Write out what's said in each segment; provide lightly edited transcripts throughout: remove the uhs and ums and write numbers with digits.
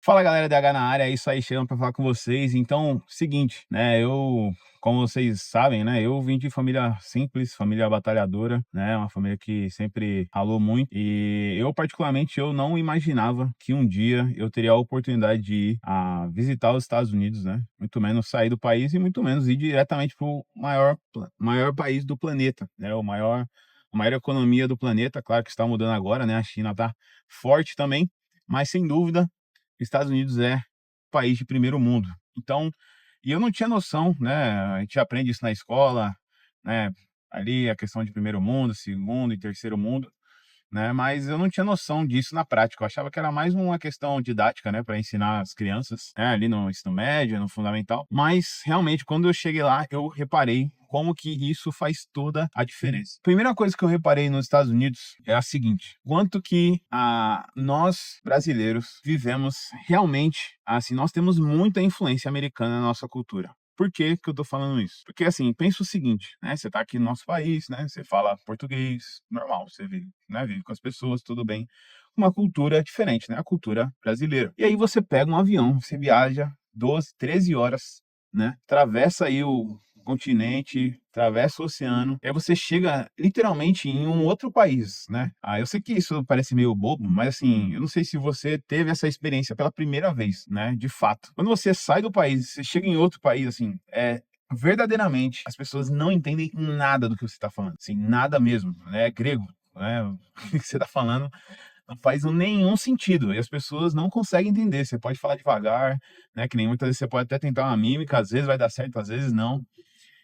Fala galera DH na área, é isso aí, chegando para falar com vocês. Então, seguinte, né, como vocês sabem, né, eu vim de família simples, família batalhadora, né, uma família que sempre ralou muito e eu particularmente eu não imaginava que um dia eu teria a oportunidade de ir a visitar os Estados Unidos, né, muito menos sair do país e muito menos ir diretamente para o maior país do planeta, né, a maior economia do planeta. Claro que está mudando agora, né, a China está forte também, mas sem dúvida Estados Unidos é país de primeiro mundo. Então, e eu não tinha noção, né, a gente aprende isso na escola, né, ali a questão de primeiro mundo, segundo e terceiro mundo, né, mas eu não tinha noção disso na prática. Eu achava que era mais uma questão didática, né, para ensinar as crianças, né, ali no ensino médio, no fundamental. Mas realmente, quando eu cheguei lá, eu reparei como que isso faz toda a diferença. Primeira coisa que eu reparei nos Estados Unidos é a seguinte: quanto que nós brasileiros vivemos realmente, assim, nós temos muita influência americana na nossa cultura. Por que que eu tô falando isso? Porque, assim, pensa o seguinte, né, você tá aqui no nosso país, né, você fala português, normal, você vive, né, vive com as pessoas, tudo bem. Uma cultura diferente, né, a cultura brasileira. E aí você pega um avião, você viaja 12, 13 horas, né, atravessa aí o continente, atravessa o oceano, e aí você chega literalmente em um outro país, né. Eu sei que isso parece meio bobo, mas assim, eu não sei se você teve essa experiência pela primeira vez, né, de fato. Quando você sai do país, você chega em outro país, assim, verdadeiramente, as pessoas não entendem nada do que você está falando, assim, nada mesmo, né, é grego, né, o que você está falando não faz nenhum sentido, e as pessoas não conseguem entender. Você pode falar devagar, né, que nem muitas vezes você pode até tentar uma mímica, às vezes vai dar certo, às vezes não.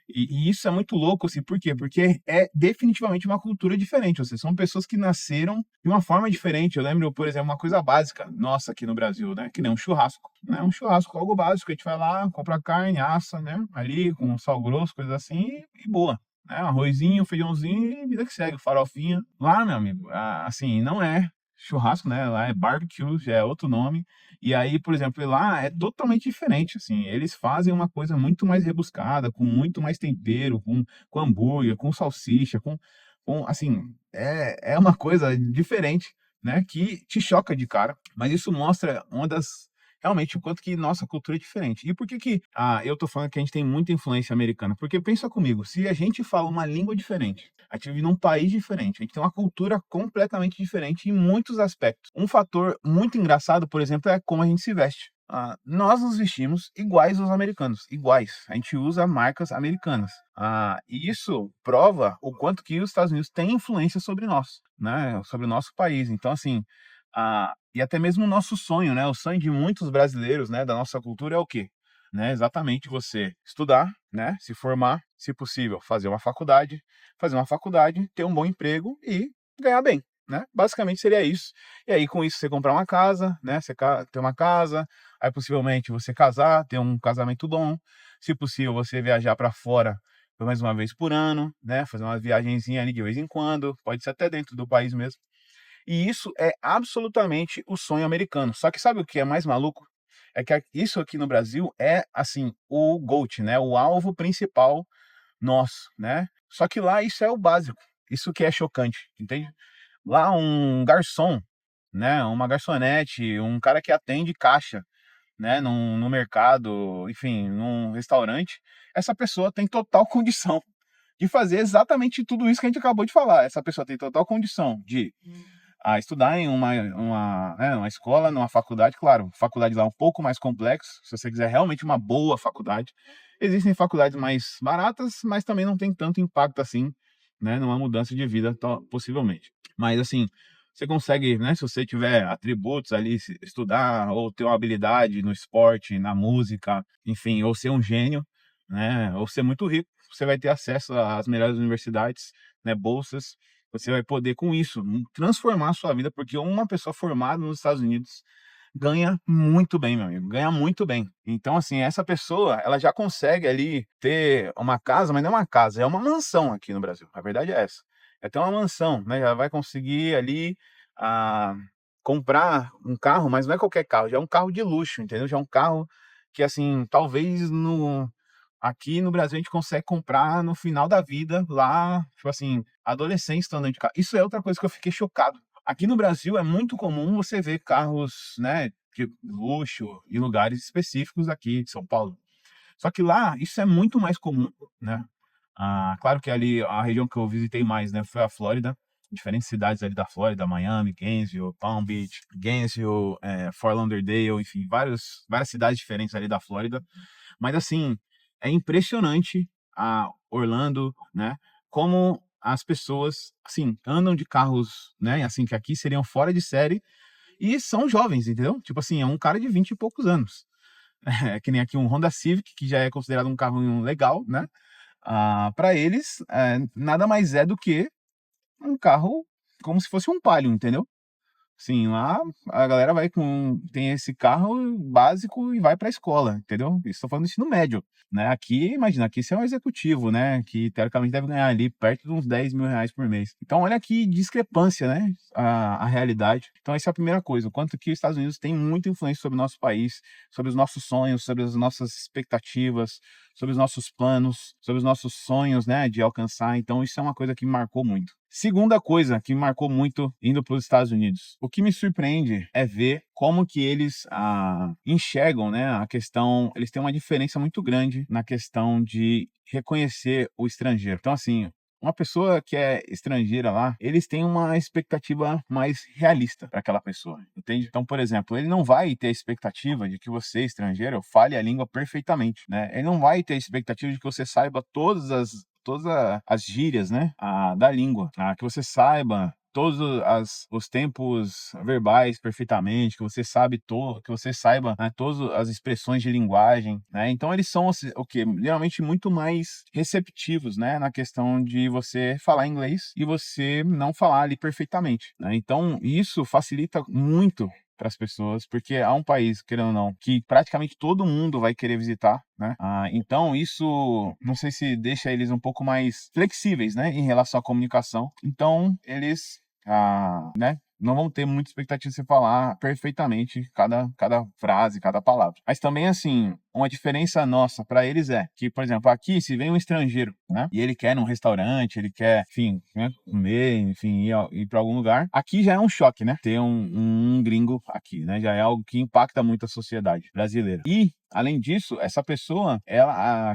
E isso é muito louco, assim, por quê? Porque é definitivamente uma cultura diferente, ou seja, são pessoas que nasceram de uma forma diferente. Eu lembro, por exemplo, uma coisa básica nossa aqui no Brasil, né, que nem um churrasco, né, um churrasco, algo básico, a gente vai lá, compra carne, assa, né, ali com sal grosso, coisa assim, e boa, né, um arrozinho, feijãozinho e vida que segue, farofinha. Lá, meu amigo, assim, não é churrasco, né, lá é barbecue, já é outro nome. E aí, por exemplo, lá é totalmente diferente, assim, eles fazem uma coisa muito mais rebuscada, com muito mais tempero, com hambúrguer, com salsicha, assim, é uma coisa diferente, né, que te choca de cara, mas isso mostra realmente o quanto que nossa cultura é diferente. E por que que, eu tô falando que a gente tem muita influência americana? Porque pensa comigo, se a gente fala uma língua diferente, a gente vive num país diferente, a gente tem uma cultura completamente diferente em muitos aspectos. Um fator muito engraçado, por exemplo, é como a gente se veste. Nós nos vestimos iguais aos americanos, iguais. A gente usa marcas americanas. E isso prova o quanto que os Estados Unidos têm influência sobre nós, né? Sobre o nosso país. Então, assim, e até mesmo o nosso sonho, né? O sonho de muitos brasileiros, né? Da nossa cultura é o quê? Né? Exatamente você estudar, né? Se formar, se possível, fazer uma faculdade, ter um bom emprego e ganhar bem, né? Basicamente seria isso. E aí com isso você comprar uma casa, né? Você ter uma casa, aí possivelmente você casar, ter um casamento bom, se possível você viajar para fora pelo menos uma vez por ano, né? Fazer uma viagenzinha ali de vez em quando, pode ser até dentro do país mesmo. E isso é absolutamente o sonho americano. Só que sabe o que é mais maluco? É que isso aqui no Brasil é, assim, o GOAT, né, o alvo principal nosso, né. Só que lá isso é o básico, isso que é chocante, entende? Lá um garçom, né, uma garçonete, um cara que atende caixa, né, no mercado, enfim, num restaurante, essa pessoa tem total condição de fazer exatamente tudo isso que a gente acabou de falar. Essa pessoa tem total condição de estudar em uma escola, numa faculdade, claro, faculdade lá é um pouco mais complexo, se você quiser realmente uma boa faculdade. Existem faculdades mais baratas, mas também não tem tanto impacto assim, né, numa mudança de vida, possivelmente. Mas assim, você consegue, né, se você tiver atributos ali, estudar ou ter uma habilidade no esporte, na música, enfim, ou ser um gênio, né, ou ser muito rico, você vai ter acesso às melhores universidades, né, bolsas. Você vai poder, com isso, transformar a sua vida, porque uma pessoa formada nos Estados Unidos ganha muito bem, meu amigo, ganha muito bem. Então, assim, essa pessoa, ela já consegue ali ter uma casa, mas não é uma casa, é uma mansão aqui no Brasil. A verdade é essa. É ter uma mansão, né? Ela vai conseguir ali ah, comprar um carro, mas não é qualquer carro, já é um carro de luxo, entendeu? Já é um carro que, assim, talvez aqui no Brasil a gente consegue comprar no final da vida, lá, tipo assim, adolescentes estão andando de carro. Isso é outra coisa que eu fiquei chocado. Aqui no Brasil é muito comum você ver carros, né, de luxo e lugares específicos aqui de São Paulo. Só que lá isso é muito mais comum, né? Claro que ali a região que eu visitei mais, né, foi a Flórida, diferentes cidades ali da Flórida, Miami, Gainesville, Palm Beach, Gainesville, Fort Lauderdale, enfim, várias cidades diferentes ali da Flórida. Mas assim, é impressionante a Orlando, né? Como as pessoas, assim, andam de carros, né? Assim, que aqui seriam fora de série e são jovens, entendeu? Tipo assim, é um cara de 20 e poucos anos. É que nem aqui um Honda Civic, que já é considerado um carro legal, né? Para eles, nada mais é do que um carro como se fosse um Palio, entendeu? Sim, lá a galera tem esse carro básico e vai para a escola, entendeu? Estou falando do ensino médio, né? Aqui, imagina, aqui você é um executivo, né? Que teoricamente deve ganhar ali perto de uns 10 mil reais por mês. Então, olha que discrepância, né? A realidade. Então, essa é a primeira coisa. O quanto que os Estados Unidos tem muita influência sobre o nosso país, sobre os nossos sonhos, sobre as nossas expectativas, sobre os nossos planos, sobre os nossos sonhos, né? De alcançar. Então, isso é uma coisa que me marcou muito. Segunda coisa que me marcou muito indo para os Estados Unidos. O que me surpreende é ver como que eles enxergam, né, a questão. Eles têm uma diferença muito grande na questão de reconhecer o estrangeiro. Então, assim, uma pessoa que é estrangeira lá, eles têm uma expectativa mais realista para aquela pessoa, entende? Então, por exemplo, ele não vai ter a expectativa de que você, estrangeiro, fale a língua perfeitamente, né? Ele não vai ter a expectativa de que você saiba todas as gírias, né, da língua, que você saiba todos os tempos verbais perfeitamente, que você saiba, né, todas as expressões de linguagem, né? Então eles são o que geralmente muito mais receptivos, né, na questão de você falar inglês e você não falar ali perfeitamente, né? Então isso facilita muito para as pessoas, porque há um país, querendo ou não, que praticamente todo mundo vai querer visitar, né? Então isso, não sei se deixa eles um pouco mais flexíveis, né, em relação à comunicação. Então eles, né, não vão ter muita expectativa de você falar perfeitamente cada frase, cada palavra. Mas também, assim, uma diferença nossa para eles é que, por exemplo, aqui, se vem um estrangeiro, né, e ele quer ir num restaurante, ele quer, enfim, né, comer, enfim, ir para algum lugar, aqui já é um choque, né, ter um gringo aqui, né, já é algo que impacta muito a sociedade brasileira. E além disso, essa pessoa,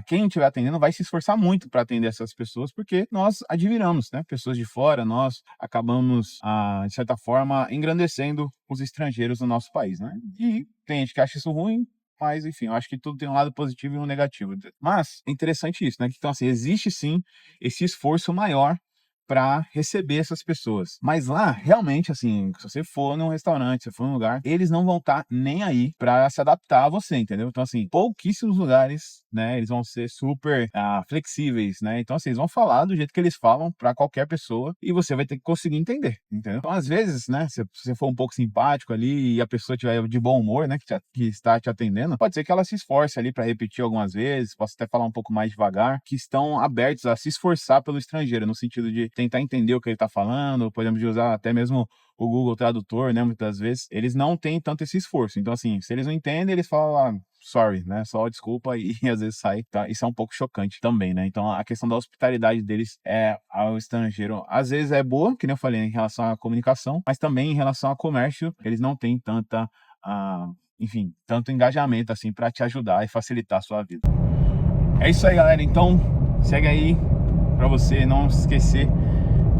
quem estiver atendendo vai se esforçar muito para atender essas pessoas, porque nós admiramos, né? Pessoas de fora, nós acabamos, de certa forma, engrandecendo os estrangeiros no nosso país, né? E tem gente que acha isso ruim, mas enfim, eu acho que tudo tem um lado positivo e um negativo. Mas é interessante isso, né? Então, assim, existe sim esse esforço maior para receber essas pessoas. Mas lá, realmente, assim, se você for num restaurante, se for num lugar, eles não vão estar nem aí para se adaptar a você, entendeu? Então, assim, pouquíssimos lugares, né, eles vão ser super flexíveis, né? Então, assim, eles vão falar do jeito que eles falam para qualquer pessoa e você vai ter que conseguir entender, entendeu? Então, às vezes, né, se você for um pouco simpático ali e a pessoa tiver de bom humor, né, que está te atendendo, pode ser que ela se esforce ali para repetir algumas vezes, possa até falar um pouco mais devagar, que estão abertos a se esforçar pelo estrangeiro, no sentido de tentar entender o que ele está falando, podemos usar até mesmo o Google Tradutor, né, muitas vezes, eles não têm tanto esse esforço. Então, assim, se eles não entendem, eles falam, sorry, né, só desculpa, e às vezes sai, tá? Isso é um pouco chocante também, né? Então, a questão da hospitalidade deles ao estrangeiro, às vezes é boa, que nem eu falei, em relação à comunicação, mas também em relação ao comércio, eles não têm enfim, tanto engajamento, assim, para te ajudar e facilitar a sua vida. É isso aí, galera. Então, segue aí, para você não esquecer.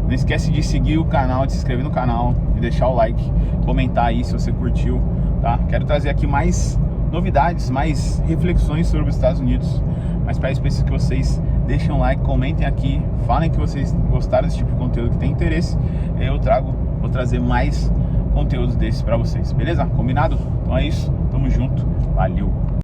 Não esquece de seguir o canal, de se inscrever no canal, de deixar o like, comentar aí se você curtiu, tá? Quero trazer aqui mais novidades, mais reflexões sobre os Estados Unidos. Mas para isso, preciso que vocês deixem um like, comentem aqui, falem que vocês gostaram desse tipo de conteúdo, que tem interesse. Vou trazer mais conteúdos desses para vocês, beleza? Combinado? Então é isso, tamo junto, valeu!